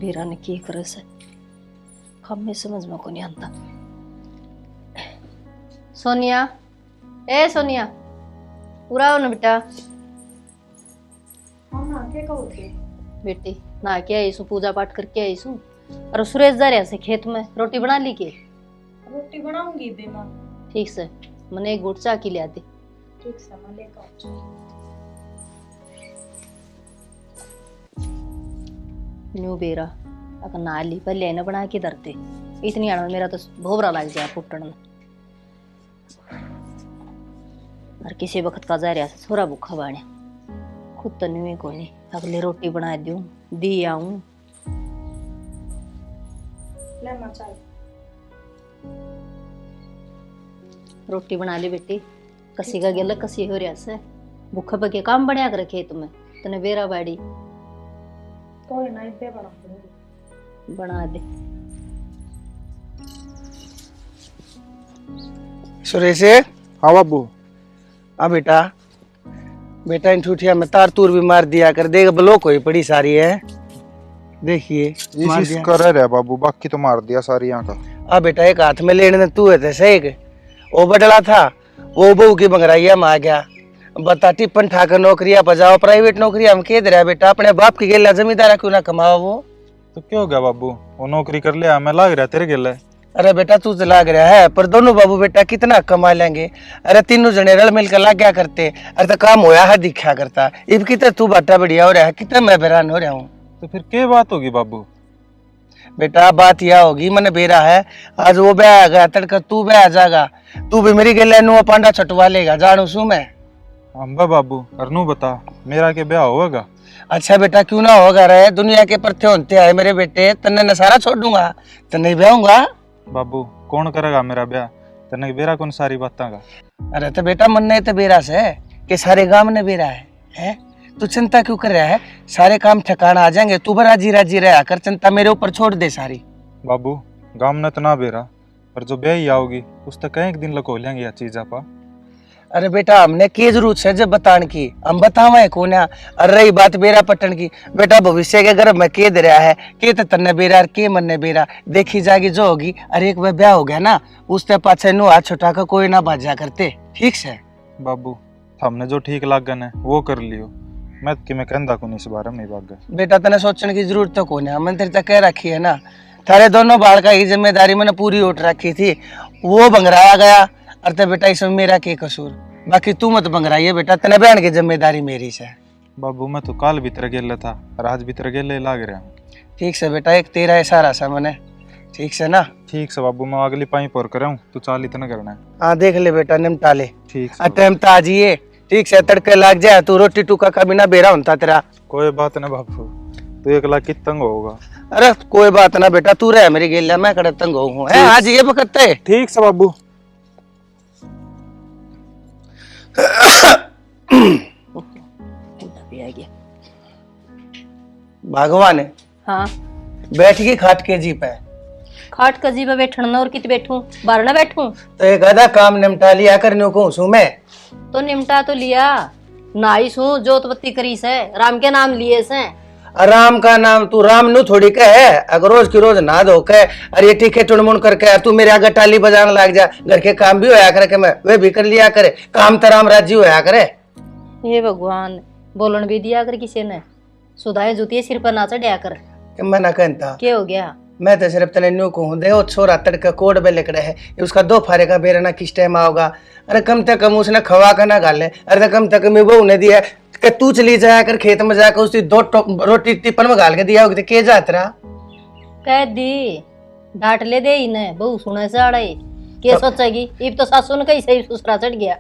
बेरा ने की करे से हमें समझ में को नहीं आता। सोनिया, ए सोनिया, पूरा हो ना बेटा। हाँ ना क्या कहो थे बेटी ना के आई सू, पूजा पाठ करके आई सू। और सुरेश जा रहा से खेत में, रोटी बना ली के? रोटी बनाऊंगी बे मां। ठीक से मने एक घूट चाय की ले आती। ठीक से मैं लेकर आऊं। न्यू बेरा अगर नाली पर लेना बना के धरते इतनी आड़ में मेरा तो भोबरा लग जाए फुटन में। और किसी वक्त का जा रहा से थोड़ा भूखा बाने खुद तो नहीं को नहीं अगले रोटी बना दूं दी आऊं। ले मां चाय। रोटी बना ली बेटी, कसी का गेला कसी हो रहा से भूखा पके काम बढ़िया कर खेत में तने बेरा बाड़ी कोई ना इतने बना दूंगी। बना दे। सुरेश, हाँ बाबू। हाँ बेटा, बेटा इन ठूठिया में तार तूर भी मार दिया कर, देख ब्लॉक हुई पड़ी सारी है। देखिए इस कर रहा है बाबू, बाकी तो मार दिया सारी यहाँ का। हाँ बेटा, एक हाथ में लेने तू है थे सही के वो बदला था, वो बहू की बंगराइया में आ गया। बता टिप्पन ठाकर नौकरियां बजाओ, प्राइवेट नौकरियां हम कह दे रहा बेटा, अपने बाप की गेला जमींदारा क्यों ना कमाओ वो। तो क्या हो गया बाबू, वो नौकरी कर लिया, मैं लाग रहा तेरे गेले। अरे बेटा तू तो लाग रहा है, पर दोनों बाबू बेटा कितना कमा लेंगे। अरे तीनों जने रल मिलकर लाग गया करते, अरे तो काम होया है दिखा करता। इब कितना तू बाटा बढ़िया हो रहा है, कितना मैं हैरान हो रहा हूँ। तो फिर क्या बात होगी बाबू? बेटा बात यह होगी, मन बेरा है आज वो ब्याह आ गया, तड़का तू ब्याह आ जाएगा, तू भी मेरी गेले नु पांडा छटवा लेगा, जानू सू मैं। अम्बा बाबू अरनू बता, मेरा के ब्याह होगा? अच्छा बेटा क्यों ना होगा रे, दुनिया के परथे होते आए मेरे बेटे, तन्ने न सारा छोड़ दूंगा, तन्ने ब्याहूंगा। बाबू कौन करेगा मेरा ब्याह, तने बेरा कौन सारी बातें का? अरे तो बेटा मन नहीं तो बेरा से कि सारे गांव ने बेरा है? तू चिंता क्यों कर रहा है, सारे काम ठिकाना आ जाएंगे, तू राजी राजी रहा कर, चिंता मेरे ऊपर छोड़ दे सारी। बाबू गांव ने तो ना बेरा, पर जो ब्याह ही आओगी उस तक कई दिन लको लेंगे या चीज आपा। अरे बेटा हमने की जरूरत है जब बताने की, हम बतावे कौन है। और रही बात बेरा पटन की, बेटा भविष्य के गर्भ में के दे रहा है के तो तन्ने बेरा के मन ने बेरा देखी जाएगी जो होगी। अरे एक बार ब्याह हो गया ना, उसके पाछे नु हाथ छुटा कर कोई ना बाजा करते, ठीक से। बाबू हमने जो ठीक लागन है वो कर लियो, मैं कि मैं कहंदा को नहीं इस बारे में बाग। बेटा तने सोचने की जरूरत तो कौन है, हमने तेरे तक कह रखी है ना, थारे दोनों बाल का ही जिम्मेदारी मैंने पूरी उठ रखी थी, वो बंगराया गया। अरे बेटा इसमें मेरा क्या कसूर, बाकी तू मत बंगराइए बेटा, तने बहन की जिम्मेदारी मेरी से। बाबू मैं तो काल भीतर गेले था, आज भीतर गेले लाग रहा हूँ। ठीक से बेटा, एक तेरा इशारा सा मैंने, ठीक से ना। ठीक से बाबू, मैं अगली पाई पर कराऊं, तू चाल इतना करना है। हाँ देख ले बेटा, निमटा ले। ठीक से टाइम तो आ जाइए, ठीक से, तड़के लग जाए, तू रोटी टूका का बिना बेरा होता तेरा। कोई बात ना बाबू, तू 1 लाख कितना होगा? अरे कोई बात ना बेटा, तू रह मेरी गेलिया, मैं कड़े तंग हूँ। आज ये बकते ठीक से बाबू। भगवान है। हाँ बैठ की खाट के जी पे, खाट कजी पे बैठना ना, और कित बैठूं, बाहर ना बैठूं। तो एक आधा काम निमटा लिया करने को सू मैं। तो निमटा तो लिया, नाई सू जोत बत्ती करी से, राम के नाम लिए से। राम का नाम तू राम नु थोड़ी का है, अगर रोज की रोज ना धो के अरे टीके टुनमुन करके तू मेरे आगे टाली बजाने लग जा, घर के काम भी होया करे के मैं वे भी कर लिया करे, काम तो राम राज्य होया करे। हे भगवान, बोलन भी दिया कर किसी ने, सुधाए जुतिये सिर पर ना चढ़िया कर। कि मैं ना कहता, क्या हो गया? मैं तो सिर्फ तने न्यू कहूँ दे, वो छोरा तड़का कोड पे लिखड़े है, उसका 2 फारे का बेरा ना किस टाइम आओगा। अरे कम से कम उसने खवा का ना गाले, अरे तो कम से कम वो उन्हें दिया कि तू चली जाया कर खेत में जाकर उसकी 2 रोटी टिप्पन में गाल के दिया होगी, के जात रहा। कह दी डांट ले दे इन्हें, बहु सुने से अड़े क्या सोचेगी, इब तो सासू ने कहीं सही ससुरा चढ़ गया।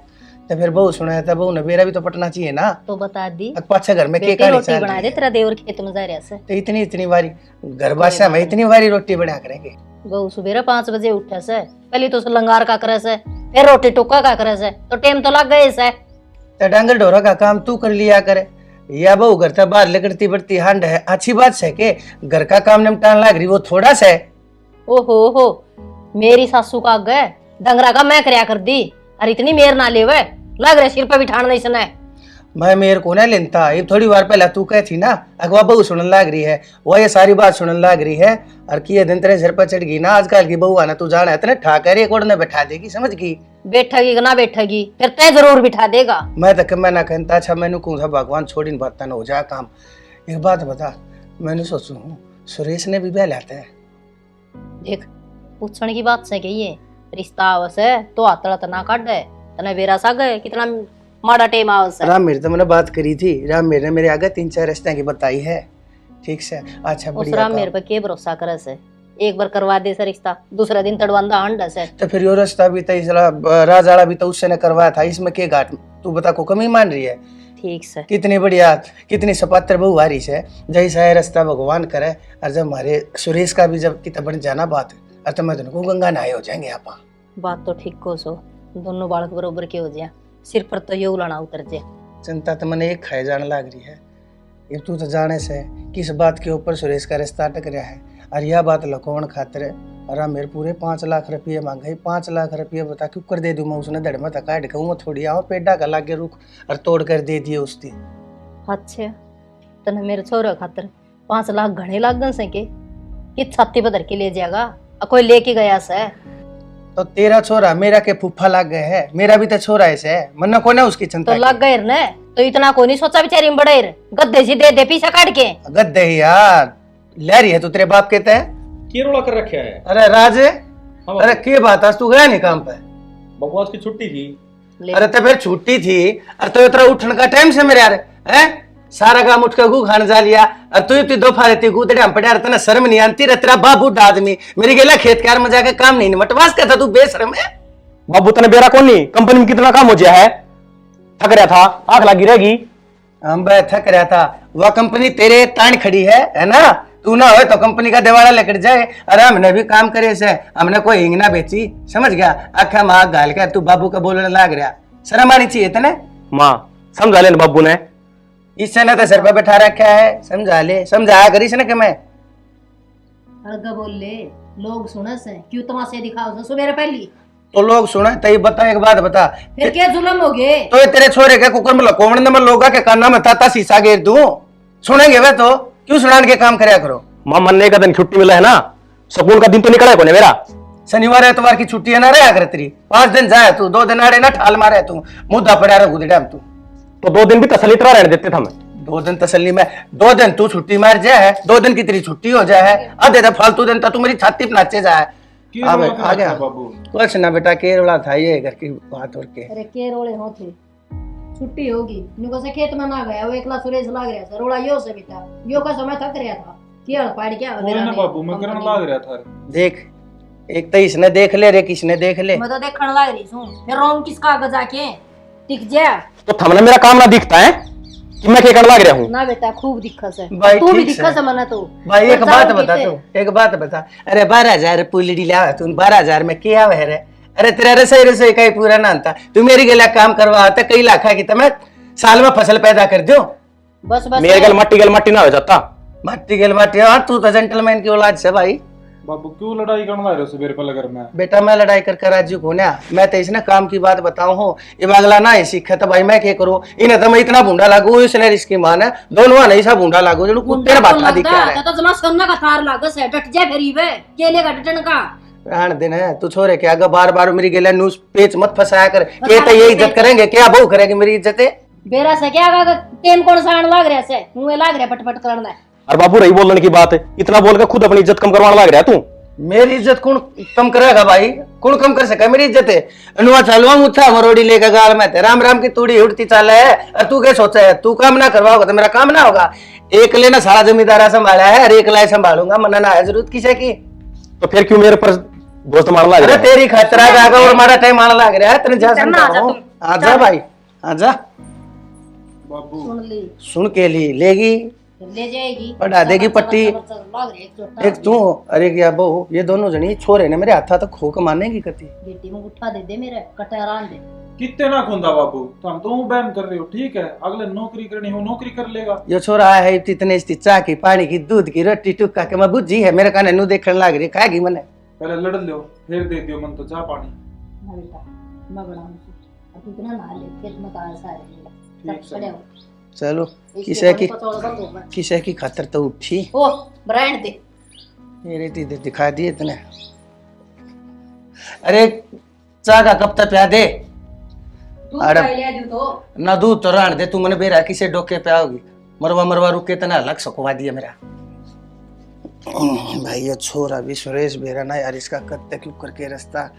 तो फिर बहू सुना था, बहू ने बेरा भी तो पटना चाहिए ना। तो बता दी पाछे घर में के बेटी रोटी बना दे, तेरा देवर खेत में जा रहा से। तो इतनी बारी घर बासा में इतनी बारी रोटी बना करेंगे। बहु सुबेरा 5 बजे उठे से, पहले तो लंगार का करे से, फिर रोटी टुक्का का करे से, तो टाइम तो लग गए से। तो डांगर ढोरा का काम तू कर लिया करे, या बहू घर से बाहर लिकड़ती बढ़ती हंड है, अच्छी बात है के घर का काम निपटाने लग रही, वो थोड़ा सा है। ओहो मेरी सासू का आगे डंगरा का मैं करया कर दी, और इतनी मेर ना लेवे, लग रहा सिर पे बिठाना नहीं सने। मैं मेरे को ना लेता, ये थोड़ी बार पहले तू कह थी ना अगवा बहू सुनने लग रही है, वो ये सारी बात सुनने लग रही है। और किए दिन तेरे सिर पर चढ़ गई ना आजकल की बहू आना, तू जाना इतने ठाकर एक और ने बैठा देगी, समझ गई? बैठेगी कि ना बैठेगी, फिर तय जरूर बिठा देगा। मैं तो मैं ना कहता, अच्छा मैंने कौन सा भगवान छोड़ी बात ना हो जाए काम। एक बात बता, मैंने सोचू हूँ सुरेश ने भी ब्याह लाते हैं। देख पूछने की बात से कहिए, रिश्ता आवस है तो आतड़ा तना काट है, तने बेरा सा गए कितना माड़ा टेम आवस है। राम मेरे तो मैंने बात करी थी, राम मेरे ने मेरे आगे 3-4 रिश्ते की बताई है, ठीक से। अच्छा उस बढ़िया राम काम। मेरे पे के भरोसा करे से, एक बार करवा दे से रिश्ता, दूसरा दिन तड़वांदा अंडा से। तो फिर यो रिश्ता भी तो इसला राजाड़ा भी तो उससे ने करवाया था, इसमें के घाट तू बता को कमी मान रही है? ठीक से कितनी बढ़िया, कितनी सपात्र बहु वारिश है, जैसा है रास्ता भगवान करे। और जब हमारे सुरेश का भी जब कितना बन जाना बात, और तो मैं तुमको गंगा नहाए हो जाएंगे आप। बात तो ठीक को सो, दोनों बालक बरोबर के हो जाए, सिर पर तो ये उलाना उतर जाए। चिंता तो मैंने एक खाए जाने लग रही है, ये तू तो जाने से किस बात के ऊपर सुरेश का रिश्ता अटक रहा है। और यह बात लखोण खातिर और मेरे पूरे 5 लाख रुपये मांगे, 5 लाख रुपये बता क्यों कर दे दूँ मैं? उसने धड़ में काट के वो थोड़ी आओ पेडा का लागे रुख और तोड़ कर दे दिए उसकी। अच्छा तने मेरे छोरे खातर 5 लाख घने लाग गन से कि छाती पर धर के ले जाएगा, कोई लेके गया से। तो तेरा छोरा मेरा के फूफा लग गए है, मेरा भी तो छोरा ऐसे है, मन्ना को ना उसकी चिंता तो लग गए ने, तो इतना को नहीं सोचा बेचारी बड़े गद्दे से दे दे पीछा काट के। गद्दे ही यार ले रही है, तू तेरे बाप कहते हैं की रोला कर रखा है? अरे राज, हाँ अरे के बात आज तू गया नहीं काम पे? बकवास की छुट्टी थी। अरे तो फिर छुट्टी थी, अरे तो इतना उठने का टाइम से मेरे यार है, सारा काम उठ के गु खाने जा लिया। और तू इतनी दो फाड़ती गुदड़े हम पड़ा, तना शर्म नहीं आती रे? तेरा बाप बूढ़ा आदमी मेरी गेला खेत कार में जाके काम नहीं मटवास कहता, तू बेशरम है। बाबू तने बेरा कौन नहीं, कंपनी में कितना काम हो गया है, थक रहा था, आग लगी रहेगी। हम थक रहा था, वह कंपनी तेरे तान खड़ी है ना? तू ना हो तो कंपनी का दिवाला लेकर जाए। अरे हमने भी काम करे से, हमने कोई हिंग ना बेची, समझ गया? अखा माँ गाल का तू बाबू का बोलने लग रहा, शर्म आनी चाहिए तने। माँ समझा ले बाबू ने, इससे ना तो सर पे बैठा रखा है, समझा ले, समझाया करीस ना कि मैं हल्का बोल ले, लोग सुने से क्यों तमाशे दिखाओ से सुबह पहली। तो लोग सुने तो ये बता, एक बात बता, फिर क्या जुल्म हो गए? तो ये तेरे छोरे के कुकर में लकोवण में लोगा के काना में ताता शीशा घेर दूं, सुनेंगे वे तो क्यों सुनान के काम करया करो। माँ मरने का दिन छुट्टी मिला है ना, सुकून का दिन तो निकला है कोने मेरा। शनिवार एतवार की छुट्टी है ना रे आकर तेरी, 5 दिन जाए तू, 2 दिन आड़े ना ठाल मारे तू, मुद्दा पड़ा रहा गुदड़ा तू। तो 2 दिन भी तसली तरह रहने देते थे हमें। 2 दिन तसल्ली में, 2 दिन तू छुट्टी मार जाए, 2 दिन की तेरी छुट्टी हो जाए, आधे तो फालतू दिन तू मेरी छाती पे नाचे जाए। आ गया कुछ ना बेटा, केरला था ये घर की बात और के। अरे के रोले हो थे, छुट्टी होगी नुको से खेत में ना गया, वो एकला सुरेश लाग रहा था, रोड़ा यो से बेटा यो का समय थक रहा था, केड़ पाड़ क्या मेरा ना बाबू मैं करने लाग रहा था। देख एक तो इसने देख ले रे, किसने देख ले? मैं तो देखने लग रही हूं, फिर रोम किसका आगे जाके टिक जा। तो थमने मेरा काम ना दिखता है कि मैं क्या करने लग रहा हूँ? ना बेटा खूब दिक्कत है, भाई तू भी ठीक दिक्कत से। है मना तो। भाई एक पर बात जाओ बता किते? तू, एक बात बता, अरे 12,000 पुलड़ी लावा तू, 12,000 में क्या है रे? अरे तेरा रसोई रसोई का ही पूरा ना आता, तू मेरी गला काम करवा आता, कई लाखा की तमें साल में फसल पैदा कर दो। बस बस मेरे गल मट्टी ना हो जाता। मट्टी गल मट्टी, हाँ तू तो जेंटलमैन की औलाद से भाई। बाबू क्यों लड़ाई करने लग रहे हो सवेरे पहले घर में? बेटा मैं लड़ाई कर राजी हूँ ना, मैं तो इसने काम की बात बताऊं हूँ, ये अगला ना ही सीखा तो भाई मैं क्या करूँ? इन्हें तो मैं इतना भूडा लागू, इसने इसकी मां है दोनों नहीं सा भूडा लागू, जो कुत्ते ने बात दिखा रहा है। तो जना सोना का थार लागस है, डट जा फेरी वे केले का डटन का। प्राण दिन है तू छोरे के आगे बार बार मेरी गेला न्यूज पेच मत फंसाया कर, के तो ये इज्जत करेंगे, क्या बहू करेगी मेरी इज्जत? बेरा से क्या का तेन कौन साण लाग रहा से, मुंह लाग रहा पटपट करना। और बाबू रही बोलने की बात है, इतना बोल के खुद अपनी इज्जत कम करवाने लग रहा है तू। मेरी इज्जत कौन कम करेगा भाई? कौन कम कर सका मेरी इज्जत? है अनुआ चालवा मुथा मरोड़ी लेकर गाल में राम राम की तूड़ी उड़ती चाल है। और तू क्या सोचा है, तू काम ना करवाओगा तो मेरा काम ना होगा? एक लेना सारा जमींदारा संभाला है और एक लाए संभालूंगा, मना ना है जरूरत किसे की? तो फिर क्यों मेरे पर दोस्त मारने लग अरे रहा है? तेरी खतरा जागा और हमारा टाइम आने लग रहा है, तेरे जा समझाऊं। आजा भाई आजा, बाबू सुन ली सुन के ली लेगी, ले जाएगी, पढ़ा देगी पट्टी। लाग रही एक एक तू अरे क्या बहू, ये दोनों जनी छोरे ने मेरे हाथा तो खोक मानेगी कती। बेटी में उठा दे दे मेरे कटरान दे। कितने ना खुंदा बाबू, तुम तो बैन कर रहे हो, ठीक है अगले नौकरी करनी हो नौकरी कर लेगा। ये छोरा आया है इतने चाह की पानी की दूध की रोटी टुक्का के मैं बुझी है, मेरे काने नु देखने लग रही, खाएगी मैंने। पहले लड़ लो फिर दे दियो मन तो चाह पानी। ना बेटा मैं बड़ा हूं, अब इतना ना ले खेत में तो ऐसा है। खड़े हो। चलो इसके किसे की बड़े पचौड़ा बंद होगा। किसे की खातर तो उठी ओ ब्रांड दे। मेरे तो इधर दिखा दिए इतने। अरे चाह का कब तक प्या दे दूध अरे पाई लिया दूध तो ना दूध तो रहने दे, तू मैंने बेरा किसे डोके पे आओगी मरवा मरवा रुके तना अलग सकवा दिया मेरा। भाई ये छोरा भी सुरेश बेरा ना यार, इसका कत्ते क्यों करके रास्ता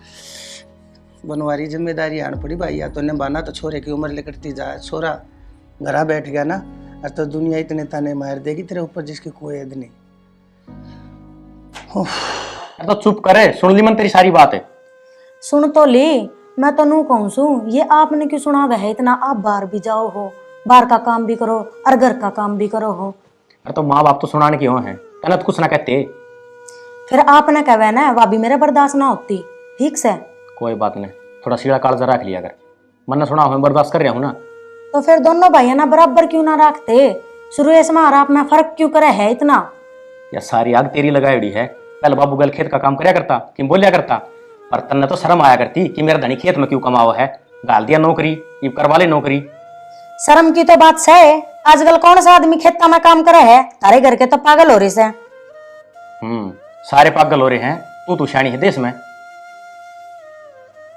बनवारी जिम्मेदारी आन पड़ी भाई, या तो निभाना तो छोरे की उम्र लिकटती जाए, छोरा घरा बैठ गया ना और तो दुनिया इतने ताने मार देगी तेरे ऊपर जिसकी कोई हद नहीं। तो चुप करे, सुन ली मन तेरी सारी बात है। सुन तो ली, मैं तो नू कहूँ सू, ये आपने क्यों सुना वह इतना, आप बाहर भी जाओ हो, बाहर का काम भी करो और घर का काम भी करो हो। अरे तो माँ बाप तो सुनाने क्यों है, तने तो कुछ ना कहते। फिर आपने कहवे ना भाभी मेरे बर्दाश्त ना होती, ठीक से। कोई बात नहीं, थोड़ा सीधा कालजा रख लिया कर, मन ने सुना मैं बर्दाश्त कर रहा हूँ ना। तो फिर दोनों भाई ना बराबर क्यों ना रखते, शुरू से मार आप में फर्क क्यों करे है इतना। या सारी आग तेरी लगाई है, पहले बाबू गल खेत का काम करया करता कि बोलिया करता, पर तन्ने तो शर्म आया करती कि मेरा धनी खेत में क्यों कमाओ है, डाल दिया नौकरी, ये करवा ले नौकरी। शर्म की तो बात है, आजकल कौन सा आदमी खेता में काम करे है, तारे घर के तो पागल हो रहे से। सारे पागल हो रहे हैं, तू शानी है देश में,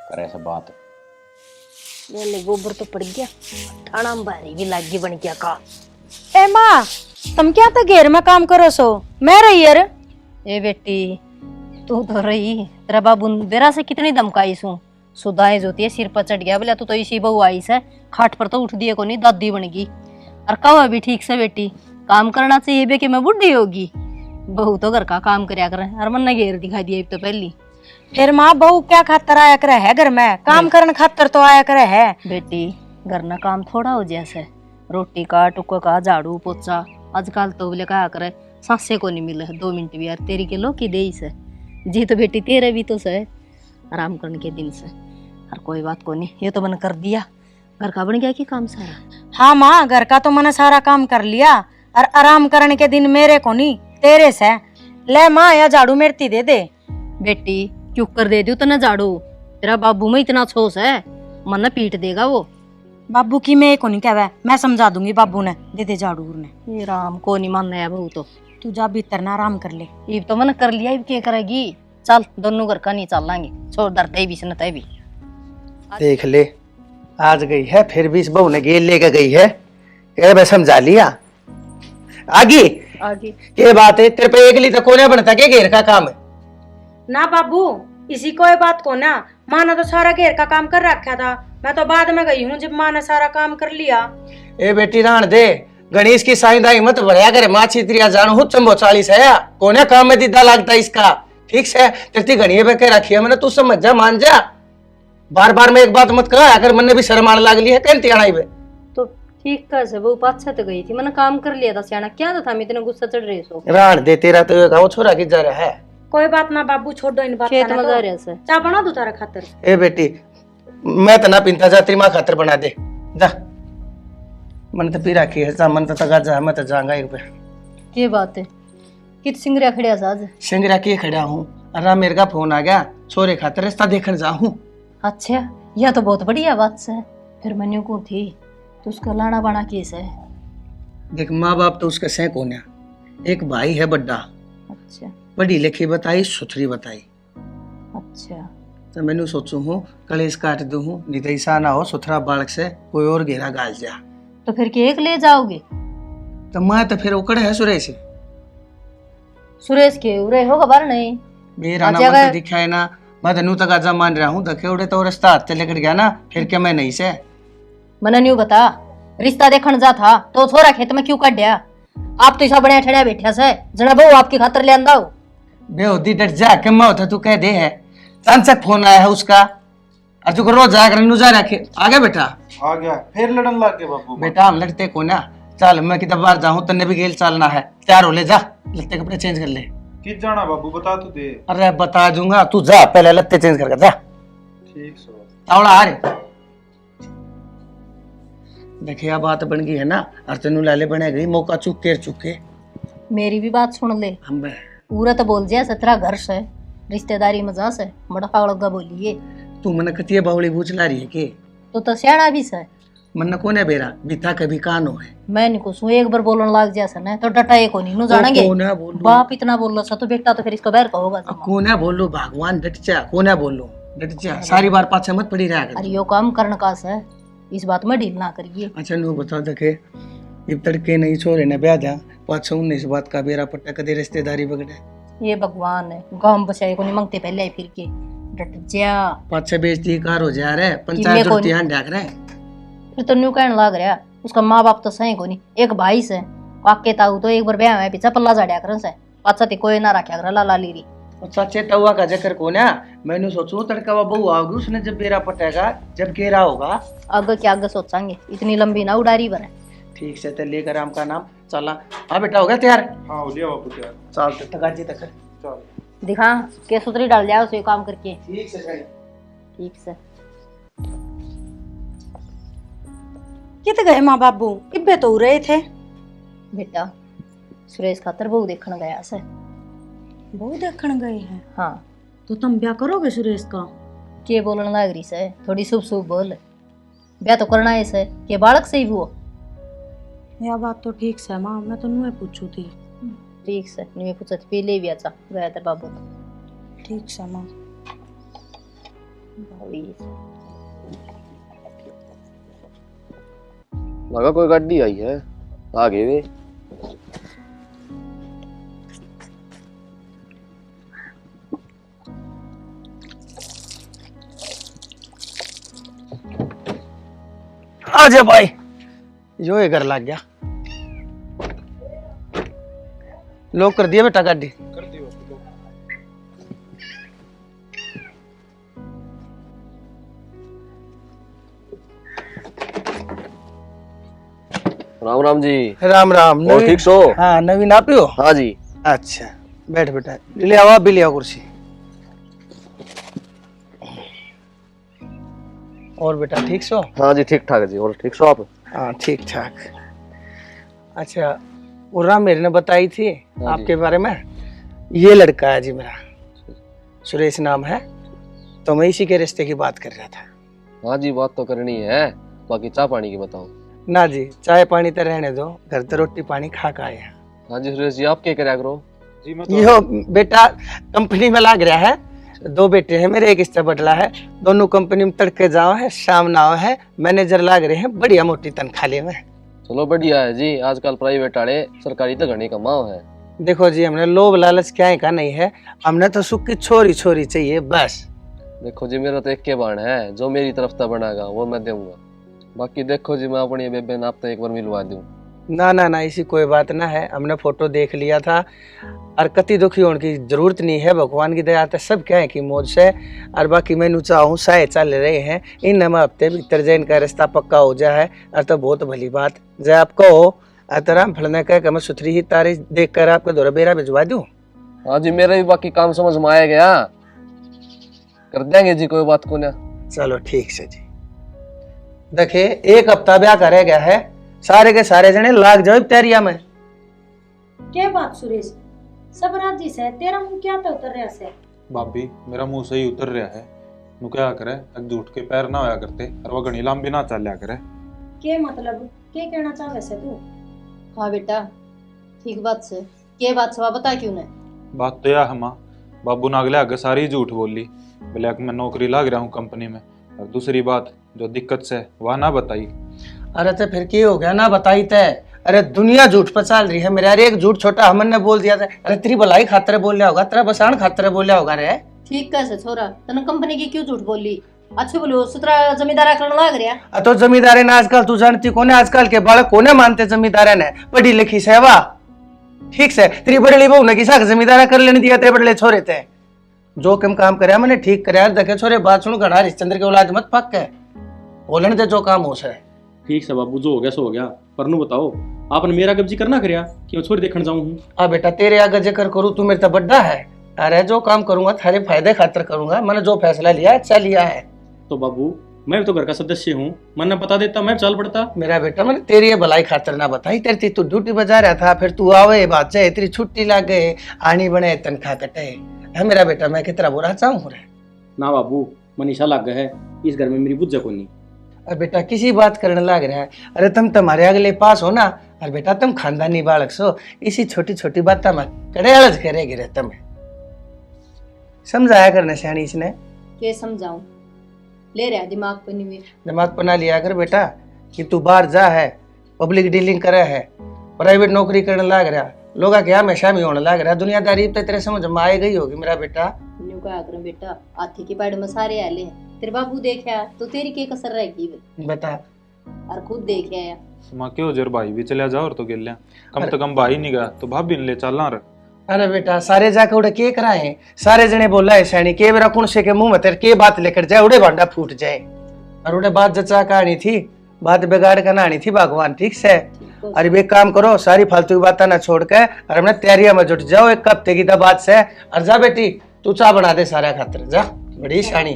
करे ऐसा बात। ये ले गोबर तो पड़ गया, ठाणा में भारी भी लागी बन गया का। ए माँ, तुम क्या तो घेर में काम करो सो, मैं रही यार। ए बेटी तू तो रही, तेरा बाबू बेरा से कितनी धमकाई सू, सुधाए जोती है सिर पर चढ़ गया, बोला तू तो इसी बहू आई से, खाट पर तो उठ दिए को नहीं, दादी बन गई। और कहो अभी ठीक से बेटी काम करना चाहिए बे कि मैं बुढ़ी होगी, बहू तो घर का काम करया करे, और मन ने घेर दिखा दिया तो पहली। फिर माँ बहू क्या खातर आया करे है घर में, काम करने खातर तो आया करे है। बेटी घर ना काम थोड़ा हो जैसे, रोटी का टुक्का का झाड़ू पोछा, आजकल तो बोले कहा करे सांसे को नहीं मिले 2 मिनट भी, यार तेरी के लो की दे से जी, तो बेटी तेरे भी तो से आराम करने के दिन से, और कोई बात को नहीं, ये तो मैंने कर दिया, घर का बन गया कि काम सारा। हाँ माँ, घर का तो मैंने सारा काम कर लिया, और आराम करने के दिन मेरे को नहीं तेरे से। ले माँ, या झाड़ू मेरती दे दे। बेटी क्यों कर दे दू तना झाड़ू, तेरा बाबू में इतना छोस है, मन पीट देगा वो। बाबू की मैं को नहीं कहवा, मैं समझा दूंगी बाबू ने, दे दे झाड़ू ने। ये राम को नहीं मानना है बहू, तो तू जा भीतर ना आराम कर ले। ये तो मैंने कर लिया, क्या करेगी, चल दोनों घर का नहीं चल लांगे, छोड़ डरते भी से भी। देख ले आज गई है, फिर भी इस बहू ने गेल लेकर गई है, कह मैं समझा लिया। आगे आगे ये बात है, तेरे पे एक ली तो कोने बनता के घेर का काम है ना बाबू, इसी कोई बात को ना, माँ ने तो सारा घेर का काम कर रखा था, मैं तो बाद में गई हूँ जब माँ ने सारा काम कर लिया। ए बेटी राण दे, गणेश की साईदाई मत भरया करे, माँ छित्रिया जान हूँ चंबो 40 है, कोने काम में दीदा लगता इसका, ठीक से तेरी घड़ी पे कह रखी है मैंने, तू समझ जा मान जा, बार बार में एक बात मत कहा, अगर मन भी शर्म आने लग ली है कहती आना ही। तो ठीक कैसे वो पाछा तो गई थी, मैंने काम कर लिया था, सियाना क्या था, मैं इतना गुस्सा चढ़ रही सो। राण दे, तेरा तो ये गाँव छोरा की जा रहा है। कोई बात ना बाबू, छोड़ दो इन बात खेत में जा रहे से चाय बना दो तारा खातर। ए बेटी मैं तो ना पीता जा, तेरी माँ खातर बना दे जा, मन तो पी रखी है, जा मन तो तगा जा, मैं तो जाऊंगा एक बार। ये बात है, कित सिंगरिया खड़िया साज सिंगरा के खड़ा हूँ, अरे मेरे का फोन आ गया, छोरे खातर रिश्ता देखने जाऊँ। अच्छा यह तो बहुत बढ़िया बात से, फिर मैंने को थी तो उसका लाना बाना केस है। देख माँ बाप तो उसका सैक होना, एक भाई है बड्डा, अच्छा पढ़ी लिखी बताई सुथरी बताई, अच्छा तो मैंने सोचू हूँ कलेश काट दू हूँ, नहीं तो ऐसा ना हो सुथरा बालक से कोई और घेरा गाल जा। तो फिर केक ले जाओगे? तो मैं तो फिर उकड़ है सुरेश, सुरेश के उरे होगा बार नहीं मेरा नाम तो दिखा है ना, मैं तो तक आजा मान रहा हूँ, धके उड़े तो रास्ता हाथ से लेकर गया ना, फिर क्या मैं नहीं से मना नहीं बता, रिश्ता देखने जा था तो छोरा खेत में क्यों काट दिया? आप तो ऐसा बड़े ठड़िया बैठा से जना बहु आपकी खातर ले आंदा हो। बेहोदी डट जा के मैं होता तू कह दे है, चांचक फोन आया है उसका, और तू रोज जाकर नुजा रखे आगे बेटा आ गया, फिर लड़न लग गए बाबू। बेटा हम लड़ते को ना, चल मैं किधर बाहर जाऊँ, तन्ने भी गेल चलना है, तैयार हो ले जा, लत्ते कपड़े चेंज कर ले। किस जाना बाबू बता तो दे। अरे बता दूंगा, तू जा पहले लत्ते चेंज कर जा। ठीक सो तावड़ा आ रे, देखिए बात बन गई है ना, और तेनू लाले बने गई, मौका चुके चुके। मेरी भी बात सुन ले, हम पूरा तो बोल दिया 17 घर से रिश्तेदारी मजा से बड़ा पागल का बोलिए, तू मन कतिये बावली बूझ ला रही है के? तो सियाना भी से मन कोने बेरा बीता कभी कानो है मैं नहीं कुछ एक बार बोलने लग जा सन तो डटा ये कोनी नु जानेंगे कोने बोलू बाप इतना बोल रहा तो बेटा तो फिर इसको बैर का होगा कोने बोलू भगवान डट जा कोने बोलू डट जा सारी बार पाछे मत पड़ी रहा कर अरे यो काम करने का है इस बात में ढील ना करिए। अच्छा नु बता देखे ये तड़के नहीं छोरे ने ब्याह जा 519 बात का बेरा पट्टा कदे रिश्तेदारी बगड़े ये भगवान है गांव बचाए को नहीं मांगते पहले ही फिर के डट जा पाछे बेइज्जती कार हो जा रे पंचायत जुड़ती हां डाक रहे फिर तो न्यू कहने लग रहा उसका माँ बाप तो सही को नहीं एक भाई से काके ताऊ तो एक बार ब्याह में पीछा पल्ला जाड्या करन से पाछा ते कोई ना रखा कर लाला लीरी चाचे तवा का जिक्र को ना मैंने सोचू तड़का बहू आओगी उसने जब बेरा पटेगा जब गेरा होगा आगे क्या आगे सोचांगे इतनी लंबी ना उड़ारी पर ठीक से ते लेकर आम का नाम चला हाँ बेटा हो गया तैयार हाँ लिया बापू तैयार। चल तो तकाजी तक चल दिखा के सुतरी डाल जाओ उसे काम करके ठीक से सही ठीक से कित गए माँ बाबू इब्बे तो रहे थे बेटा सुरेश खातर बहु देखने गया से बहुत देखने गए हैं। हाँ तो तुम ब्याह करोगे सुरेश का? के बोलने लग रही से थोड़ी शुभ शुभ बोल ब्याह तो करना है से के बालक से ही वो यह बात तो ठीक से माँ मैं तो नुए पूछू थी। ठीक से नहीं पूछा थी पहले भी अच्छा गया तेरे बाबू तो ठीक से माँ लगा कोई गाड़ी आई है आगे वे आजा भाई जो ये घर लग गया लॉक कर दिया बेटा गाड़ी कर दियो बापू। राम राम जी। राम राम और नवीन ठीक सो? हाँ नवीन आप ही हो? हाँ जी। अच्छा बैठ बेटा ले आओ भी ले आओ कुर्सी और बेटा ठीक सो? हाँ जी ठीक ठाक जी। और ठीक सो आप? हाँ ठीक ठाक। अच्छा उर्रा मेरे ने बताई थी आपके बारे में ये लड़का है जी मेरा सुरेश नाम है तो मैं इसी के रिश्ते की बात कर रहा था। हाँ जी बात तो करनी है बाकी चाय पानी की बताओ। ना जी चाय पानी तो रहने दो घर तो रोटी पानी खा के आए। हाँ जी सुरेश जी आप क्या कराया करो? जी मैं तो यो बेटा कंपनी में लग रहा है 2 बेटे हैं मेरे एक इससे बटला है दोनों कंपनी में तड़के जाओ है शाम नाव है मैनेजर लाग रहे हैं बढ़िया मोटी तनख्वाह ले में। चलो बढ़िया है जी आजकल प्राइवेट वाले सरकारी तो घनी कमाओ है। देखो जी हमने लोभ लालच क्या का नहीं है हमने तो सुख की छोरी छोरी चाहिए बस। देखो जी मेरा तो एक के बाण है जो मेरी तरफ से बनागा वो मैं दूंगा बाकी देखो जी मैं अपनी बेबे नाप तो एक बार मिलवा दूं। ना ना ना ऐसी कोई बात ना है हमने फोटो देख लिया था और कति दुखी होने की जरूरत नहीं है भगवान की दया से सब क्या है कि मौज से और बाकी मैं चाहूँ साय चल रहे हैं इन नम हफ्ते भीतर जो इनका रिश्ता पक्का हो जाए और तो बहुत भली बात जब आप कहो अतराम फलने का मैं सुथरी ही तारीख देख कर आपका दौरा बेरा भिजवा दूँ। हाँ जी मेरा भी बाकी काम समझ में आया गया कर देंगे जी कोई बात को ना। चलो ठीक से जी देखिए 1 हफ्ता ब्याह करे गया है सारे के सारे जने लाग जाओ तैयारिया में। क्या बात सुरेश सब राजी से तेरा मुंह क्या तो उतर रहा से? भाभी मेरा मुंह सही उतर रहा है नु क्या करे तक झूठ के पैर ना होया करते और वो घनी लंबी ना चलिया करे। के मतलब के कहना चाहे से तू? हाँ बेटा ठीक बात से के बात से बता क्यों ने बात तो यह है माँ बाबू ने अगले आगे सारी झूठ बोली बोले मैं नौकरी लग रहा हूँ कंपनी में और दूसरी बात जो दिक्कत से वह ना बताई। अरे तो फिर क्या हो गया ना बताई तय अरे दुनिया झूठ पर चल रही है मेरे अरे एक झूठ छोटा हमने बोल दिया था अरे तेरी भलाई खातर बोलिया होगा तेरा बसान खातर बोलिया होगा रे। ठीक कैसे छोरा तने कंपनी की क्यों झूठ बोली अच्छे बोलो सुतरा जमींदारा करने लग रहा तो जमींदारे ने आजकल तू जानती कोने आजकल के बालक कोने मानते जमींदारे ने पढ़ी लिखी सेवा ठीक से तेरी बड़ली बहू ने किसा जमींदारा कर लेने दिया तेरे बड़ले छोरे थे जो कम काम करे मैंने ठीक करे देखे छोरे बात सुनो घना हरिश्चंद्र के औलाद मत पक के बोलने दे जो काम हो से। ठीक से बाबू जो हो गया सो हो गया पर नु बताओ आपने मेरा कब्जी करना करया कि मैं छोरी देखने जाऊं हूं। हाँ बेटा तेरे आगे जिक्र करूँ तू मेरे तो बड्डा है अरे जो काम करूंगा थारे फायदे खातर करूंगा मैंने जो फैसला लिया अच्छा लिया है। तो बाबू मैं भी तो घर का सदस्य हूँ मैंने बता देता मैं चल पड़ता। मेरा बेटा मैंने तेरी ये भलाई खातर ना बताई तेरी तू ड्यूटी बजा रहा था फिर तू आवे बात जाए तेरी छुट्टी लग गए आनी बने तनख्वाह कटे है मेरा बेटा मैं कितना बुरा चाहूँ रे। ना बाबू मनीषा लग गया है इस घर में मेरी बुझ को नहीं। और बेटा किसी बात करने लग रहा है। अरे तुम तुम्हारे अगले पास हो ना, और बेटा तुम खानदानी बालक सो, इसी छोटी छोटी बात में कड़े अलझ करेगी रे तुम्हें। समझाया करने से इसने के समझाऊं, ले रहा दिमाग पर नहीं दिमाग बना लिया कर बेटा कि तू बाहर जा है, पब्लिक डीलिंग करे है, प्राइवेट नौकरी करने लग रहा, लोग क्या हमेशा में होने लग रहा, दुनियादारी तो तेरे समझ में आ गई होगी मेरा बेटा। न्यू कहा करूं बेटा, हाथी की पैड़ में सारे आले हैं, तेरे बाबू देखा तो तेरी के कसर रहेगी बता। और खुद देख आया। माँ क्यों जर भाई भी चला जाओ और तो गिल कम से कम भाई नहीं गया तो भाभी ने ले चलना रे। अरे बेटा सारे जाके उड़े के कराए, सारे जने बोला है सैनी के बेरा कौन से के मुंह में तेरे के बात लेकर जाए, उड़े भांडा फूट जाए। और उड़े बात जचा कहानी थी, बात बिगाड़ कर नहानी थी भगवान, ठीक से। अरे एक काम करो, सारी फालतू की बातें ना छोड़ के और हमने तैयारियां में जुट जाओ, एक हफ्ते की बात से। और जा बेटी तू चाह बना दे सारा खातर, जा बड़ी शानी।